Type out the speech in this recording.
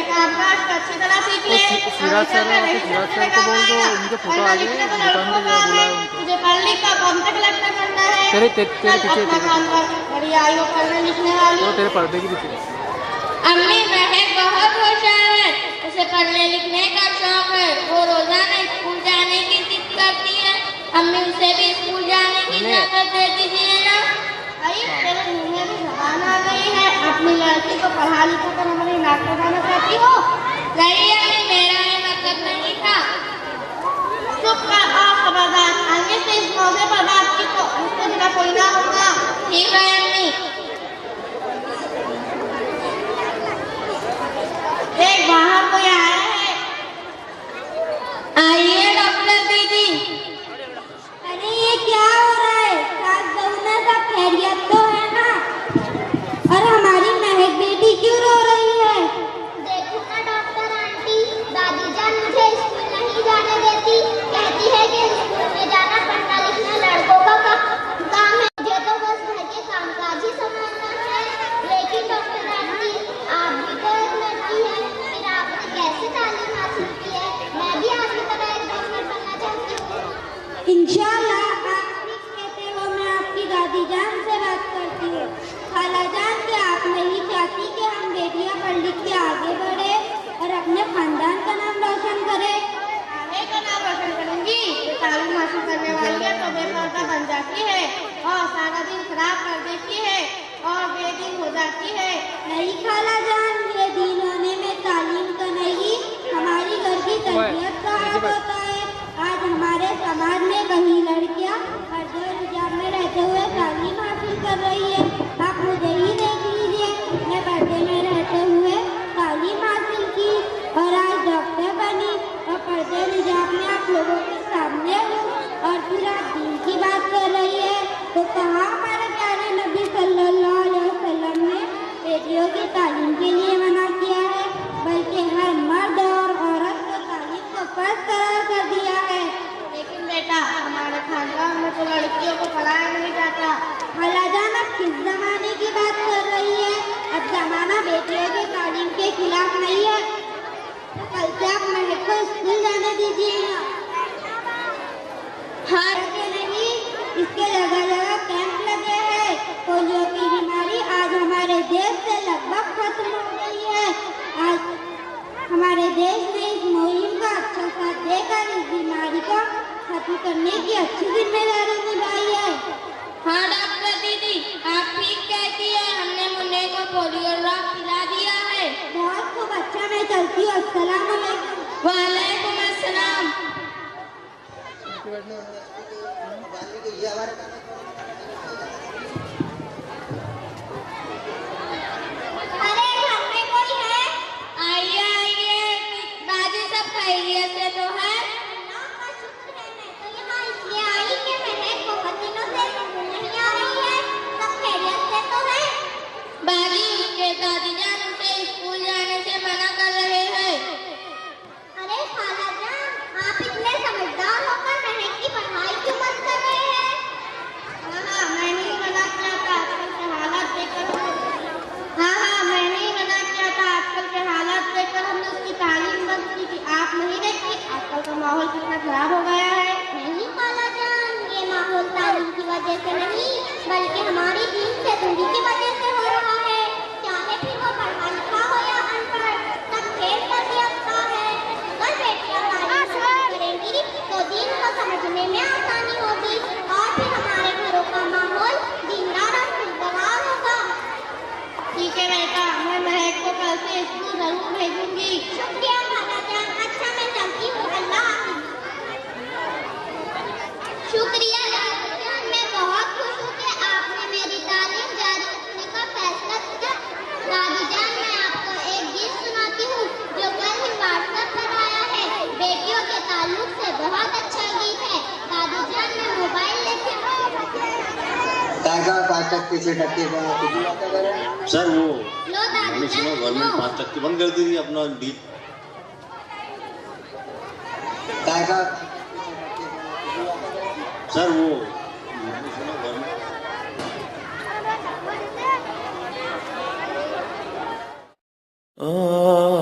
कामकाज अच्छी तरह सीख ले। सिराज सर को बोल दो, उनके फोटो आ गए दुकान पे बुलाया उनको। तुझे पढ़ लिख कर कौन सा कलेक्टर करना है? तेरे पीछे बड़ी आयु पढ़ने लिखने वाली वो तेरे पर्दे के पीछे। अम्मी महक बहुत होशियार है, उसे पढ़ने लिखने का शौक है। वो रोजाना स्कूल जाने की जिद करती है। अम्मी उसे भी स्कूल जाने की इजाजत दे दीजिए ना। तेरे मुंह में भी जबान आ गई है। अपनी लड़की को पढ़ा लिखा कर हमारे नाक लगाना चाहती हो? नहीं अम्मी, मेरा ये मतलब नहीं था। चुप कर और खबरदार, आगे से इस मौके पर बात की तो मुझसे बिना कोई ना होगा। ठीक है अम्मी। एक बाहर कोई आया है। आइए डॉक्टर दीदी। अरे ये क्या हो रहा है? सास बहू में सब खैरियत तो है ना? और हमारी महक बेटी क्यों रो रही है? देखो ना डॉक्टर आंटी, दादी जान मुझे स्कूल नहीं जाने देती। कहती है कि स्कूल में जाना पढ़ना लिखना लड़कों का काम है। मुझे तो बस घर के कामकाज ही संभालना है। लेकिन डॉक्टर आंटी, आप भी तो एक लड़की है, फिर आपने कैसे तालीम हासिल की है? मैं भी आपकी तरह एक डॉक्टर बनना चाहती हूँ। इंशाल्लाह आप ठीक कहते हो। मैं आपकी दादी जान से बात करती हूँ। खाला जान, क्या आप नहीं चाहती कि हम बेटियां पढ़ लिख के आगे बढ़े और अपने खानदान का नाम रोशन करें? आगे का नाम रोशन करूंगी। तालीम हासिल करने वाली है तो बेपर्दा बन जाती है और सारा दिन खराब कर देती है और बेदिन हो जाती है। नहीं खाला जान, ये दीन होने में तालीम का नहीं, हमारी घर की तरबियत का हक होता है। आज हमारे समाज में कई लड़कियां पर्दे और हिजाब में रहते हुए तालीम हासिल कर रही है। आप मुझे ही देख लीजिए, मैं पर्दे में रहते हुए तालीम हासिल की और आज डॉक्टर बनी और पर्दे और हिजाब में आप लोगों के सामने हूँ और फिर आप दीन की बात कर रही है। तो कहाँ हमारे प्यारे नबी सल्लल्लाहु अलैहि वसल्लम ने बेटियों की तालीम के लिए मना किया है, बल्कि हर मर्द और औरत को तालीम को फर्ज करार कर दिया है। लेकिन बेटा, हमारे खानदान में तो लड़कियों को पढ़ाया नहीं जाता। खाला जान, अब किस जमाने की बात कर रही है? अब जमाना बेटियों की तालीम के खिलाफ नहीं है। तो कल से आप महक को स्कूल जाने दीजिए ना। हाँ के नहीं, इसके जगह जगह कैंप लगे हैं। पोलियो की बीमारी आज हमारे देश से लगभग खत्म हो गई है। आज हमारे देश ने इस मुहिम का अच्छा साथ देकर इस बीमारी को खत्म करने की अच्छी जिम्मेदारी निभाई है। हाँ डॉक्टर दीदी, आप ठीक कहती है। हमने मुन्ने को पोलियो ड्रॉप पिला दिया है। बहुत खूब, अच्छा मैं चलती हूँ। अस्सलाम वालेकुम। वालेकुम अस्सलाम। अरे घर में कोई है? आइए आइए, दादी सब खैरियत से तो है? अल्लाह का शुक्र है। मैं तो यहाँ इसलिए आई कि महक बहुत दिनों से स्कूल नहीं आ रही है। सब खैरियत से तो है? बाजी, उसके दादी जान उसे स्कूल जाने से मना कर रहे हैं। अरे खाला जान, आप इतने समझदार होकर महक की पढ़ाई क्यों बंद कर रहे हैं? हाँ, मैंने ही मना किया था। आजकल के हालात देखकर मैंने ही मना किया था। आजकल के हालात देखकर हमने उसकी तालीम बंद की थी। आप नहीं देखती आजकल का माहौल कितना खराब हो गया है? नहीं खाला जान, ये माहौल तालीम की वजह से नहीं, बल्कि हमारी दीन से दूरी की वजह से हो रहा है। चाहे फिर वो पढ़ा लिखा हो या अनपढ़, सब खेल तरबियत का है। अगर बेटियां तालीम करेंगी तो दीन को समझने में आसानी होगी और फिर हमारे घरों का माहौल दीनदार और खुशगवार होगा। ठीक है बेटा, मैं महक को कल से स्कूल जरूर भेजूंगी। शुक्रिया खाला जान। अच्छा मैं चलती हूँ। अल्लाह हाफिज। शुक्रिया दादी जान, मैं बहुत खुश हूँ कि आपने मेरी तालीम जारी रखने का फैसला किया। दादी जान, मैं आपको एक गीत सुनाती हूँ जो कल ही व्हाट्सएप पर आया है। बेटियों के ताल्लुक से बहुत अच्छा गीत है। दादी जान, मैं मोबाइल लेके काय का 5% किती आता करें? सर वो लो दादी मैंने सुना जान, गवर्नमेंट लो। 5% बंद कर दी थी अपना डील। काय का सर वो मैंने सुना गवर्नमेंट Oh